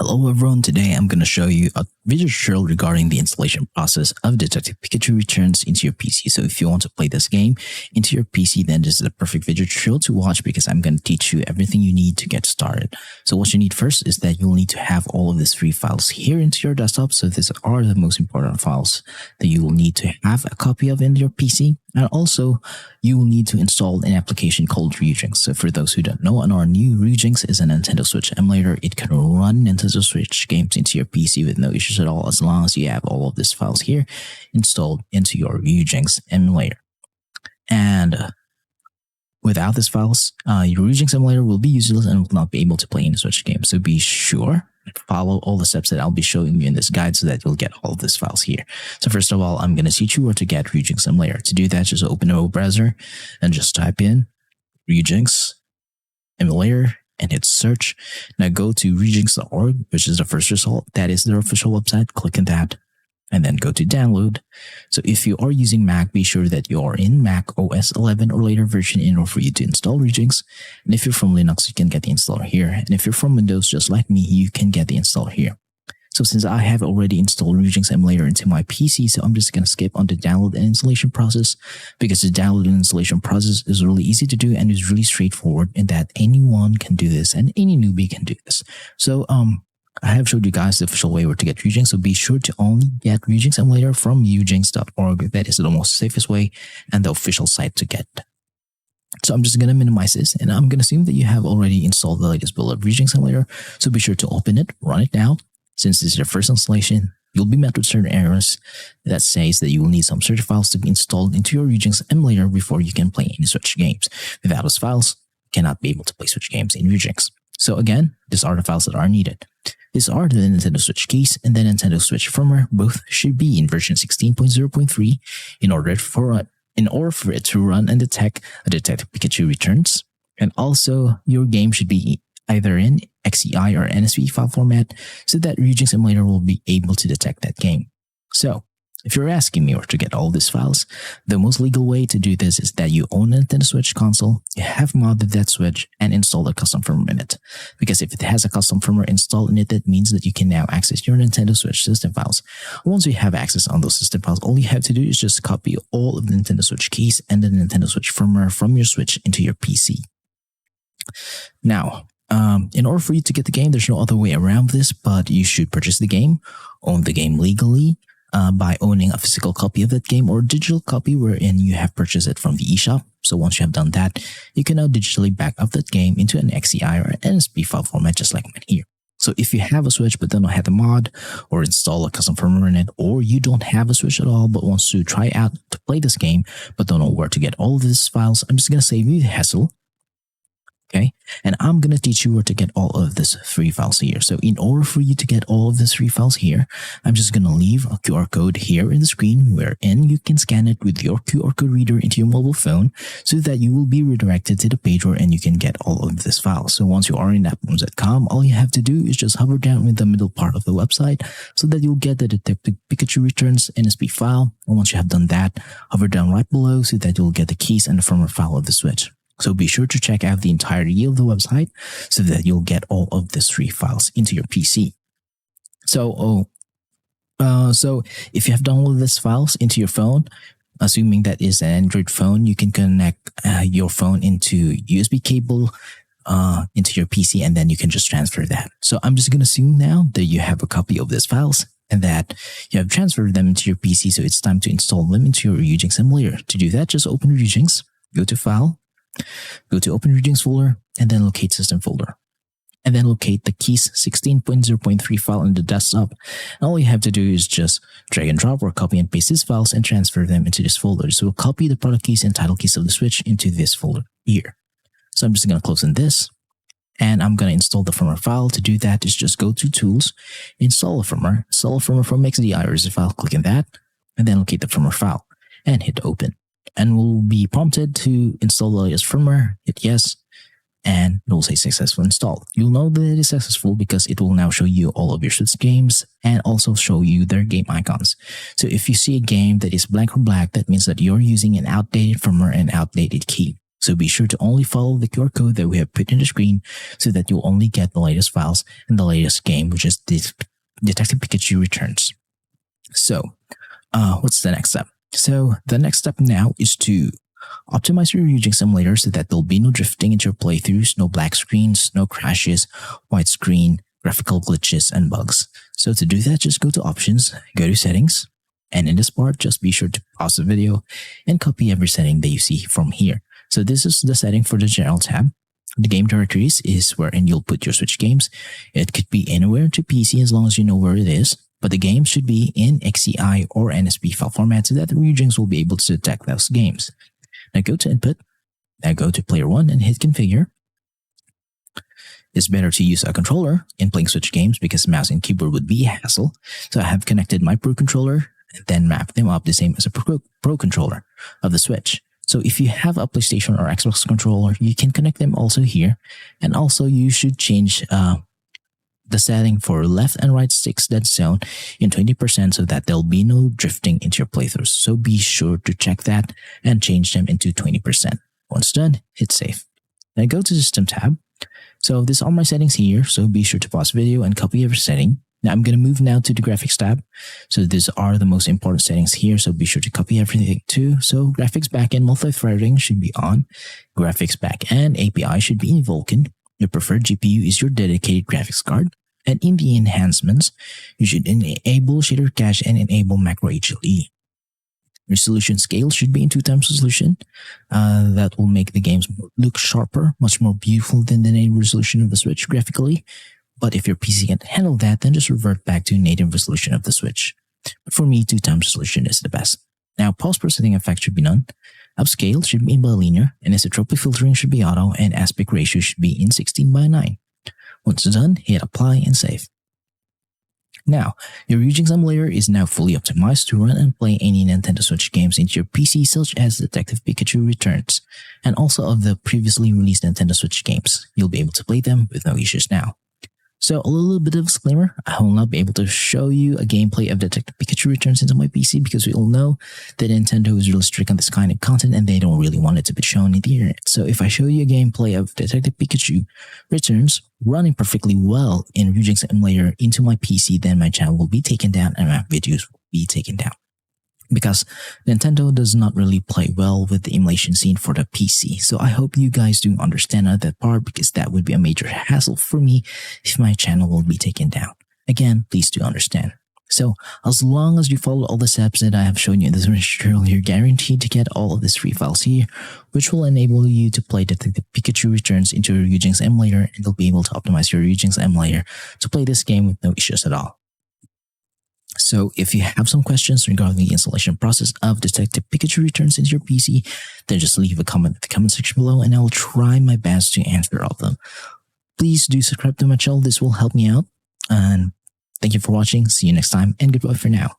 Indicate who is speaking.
Speaker 1: Hello everyone, today I'm going to show you a video tutorial regarding the installation process of Detective Pikachu Returns into your PC. So if you want to play this game into your PC, then this is the perfect video tutorial to watch because I'm going to teach you everything you need to get started. So what you need first is that you'll need to have all of these three files here into your desktop. So these are the most important files that you will need to have a copy of in your PC. And also, you will need to install an application called Ryujinx. So for those who don't know, on our new Ryujinx is a Nintendo Switch emulator. It can run Nintendo Switch games into your PC with no issues at all, as long as you have all of these files here installed into your Ryujinx emulator. And without these files, your Ryujinx emulator will be useless and will not be able to play any Switch games. So be sure to follow all the steps that I'll be showing you in this guide so that you'll get all of these files here. So first of all, I'm going to teach you where to get Ryujinx Emulator. To do that, just open a web browser and just type in Ryujinx Emulator and hit search. Now go to ryujinx.org, which is the first result. That is their official website. Click on that and then go to download. So if you are using Mac, be sure that you are in Mac OS 11 or later version in order for you to install Ryujinx. And if you're from Linux, you can get the installer here. And if you're from Windows, just like me, you can get the installer here. So since I have already installed Ryujinx Emulator into my PC, so I'm just going to skip on the download and installation process because the download and installation process is really easy to do and is really straightforward in that anyone can do this and any newbie can do this. So, I have showed you guys the official way where to get Ryujinx, so be sure to only get Ryujinx Emulator from ryujinx.org. That is the most safest way and the official site to get. So I'm just going to minimize this and I'm going to assume that you have already installed the latest build of Ryujinx Emulator. So be sure to open it, run it now. Since this is your first installation, you'll be met with certain errors that says that you will need some certain files to be installed into your Ryujinx Emulator before you can play any Switch games. Without those files, you cannot be able to play Switch games in Ryujinx. So again, these are the files that are needed. These are the Nintendo Switch keys and the Nintendo Switch firmware. Both should be in version 16.0.3 in order for it to run and detect a Detective Pikachu Returns. And also, your game should be either in XEI or NSV file format so that Ryujinx Emulator will be able to detect that game. So, if you're asking me where to get all these files, the most legal way to do this is that you own a Nintendo Switch console, you have modded that Switch, and installed a custom firmware in it. Because if it has a custom firmware installed in it, that means that you can now access your Nintendo Switch system files. Once you have access on those system files, all you have to do is just copy all of the Nintendo Switch keys and the Nintendo Switch firmware from your Switch into your PC. Now, in order for you to get the game, there's no other way around this, but you should purchase the game, own the game legally, by owning a physical copy of that game or a digital copy wherein you have purchased it from the eShop. So once you have done that, you can now digitally back up that game into an XEI or NSP file format just like mine here. So if you have a Switch but don't know how to mod or install a custom firmware in it, or you don't have a Switch at all but wants to try out to play this game but don't know where to get all of these files, I'm just going to save you the hassle. Okay, and I'm going to teach you where to get all of these three files here. So in order for you to get all of these three files here, I'm just going to leave a QR code here in the screen wherein you can scan it with your QR code reader into your mobile phone so that you will be redirected to the page wherein you can get all of these files. So once you are in applemoons.com, all you have to do is just hover down in the middle part of the website so that you'll get the Detective Pikachu Returns NSP file. And once you have done that, hover down right below so that you'll get the keys and the firmware file of the Switch. So be sure to check out the entirety of the website so that you'll get all of these three files into your PC. So if you have downloaded these files into your phone, assuming that is an Android phone, you can connect your phone into USB cable into your PC and then you can just transfer that. So I'm just going to assume now that you have a copy of these files and that you have transferred them into your PC. So it's time to install them into your Ryujinx Emulator. To do that, just open Ryujinx, go to File, go to Open Ryujinx folder, and then locate System folder. And then locate the keys 16.0.3 file in the desktop. And all you have to do is just drag and drop or copy and paste these files and transfer them into this folder. So we'll copy the product keys and title keys of the Switch into this folder here. So I'm just going to close on this. And I'm going to install the firmware file. To do that is just go to Tools, Install a firmware from XDI or zip file, click on that, and then locate the firmware file and hit Open. And we'll be prompted to install the latest firmware, hit yes, and it will say successful install. You'll know that it is successful because it will now show you all of your Switch games and also show you their game icons. So if you see a game that is blank or black, that means that you're using an outdated firmware and outdated key. So be sure to only follow the QR code that we have put in the screen so that you'll only get the latest files and the latest game, which is Detective Pikachu Returns. So, what's the next step? So the next step now is to optimize your Ryujinx Emulator so that there'll be no drifting into your playthroughs, no black screens, no crashes, white screen, graphical glitches, and bugs. So to do that, just go to Options, go to Settings, and in this part, just be sure to pause the video and copy every setting that you see from here. So this is the setting for the General tab. The game directories is wherein you'll put your Switch games. It could be anywhere to PC as long as you know where it is, but the game should be in XCI or NSP file format so that the Ryujinx will be able to detect those games. Now go to Input, now go to Player 1 and hit Configure. It's better to use a controller in playing Switch games because mouse and keyboard would be a hassle. So I have connected my Pro controller and then mapped them up the same as a Pro controller of the Switch. So if you have a PlayStation or Xbox controller, you can connect them also here. And also you should change the setting for left and right sticks dead zone in 20% so that there'll be no drifting into your playthroughs. So be sure to check that and change them into 20%. Once done, hit save. Now go to System tab. So these are my settings here. So be sure to pause video and copy every setting. Now I'm going to move now to the graphics tab. So these are the most important settings here. So be sure to copy everything too. So graphics backend multi-threading should be on. Graphics backend API should be in Vulkan. Your preferred GPU is your dedicated graphics card. And in the enhancements, you should enable shader cache and enable macro HLE. Resolution scale should be in 2x resolution. That will make the games look sharper, much more beautiful than the native resolution of the Switch graphically. But if your PC can't handle that, then just revert back to native resolution of the Switch. But for me, 2x resolution is the best. Now, pause processing effect should be none. Upscale should be in bilinear, and isotropic filtering should be auto, and aspect ratio should be in 16:9. Once done, hit apply and save. Now, your Ryujinx Emulator is now fully optimized to run and play any Nintendo Switch games into your PC such as Detective Pikachu Returns, and also of the previously released Nintendo Switch games. You'll be able to play them with no issues now. So a little bit of disclaimer, I will not be able to show you a gameplay of Detective Pikachu Returns into my PC because we all know that Nintendo is really strict on this kind of content and they don't really want it to be shown in the internet. So if I show you a gameplay of Detective Pikachu Returns running perfectly well in Ryujinx Emulator into my PC, then my channel will be taken down and my videos will be taken down. Because Nintendo does not really play well with the emulation scene for the PC. So I hope you guys do understand that part because that would be a major hassle for me if my channel will be taken down. Again, please do understand. So as long as you follow all the steps that I have shown you in this tutorial, you're guaranteed to get all of these free files here, which will enable you to play Detective Pikachu Returns into your Ryujinx Emulator, and you'll be able to optimize your Ryujinx Emulator to play this game with no issues at all. So if you have some questions regarding the installation process of Detective Pikachu Returns into your PC, then just leave a comment in the comment section below and I'll try my best to answer all of them. Please do subscribe to my channel. This will help me out. And thank you for watching. See you next time and goodbye for now.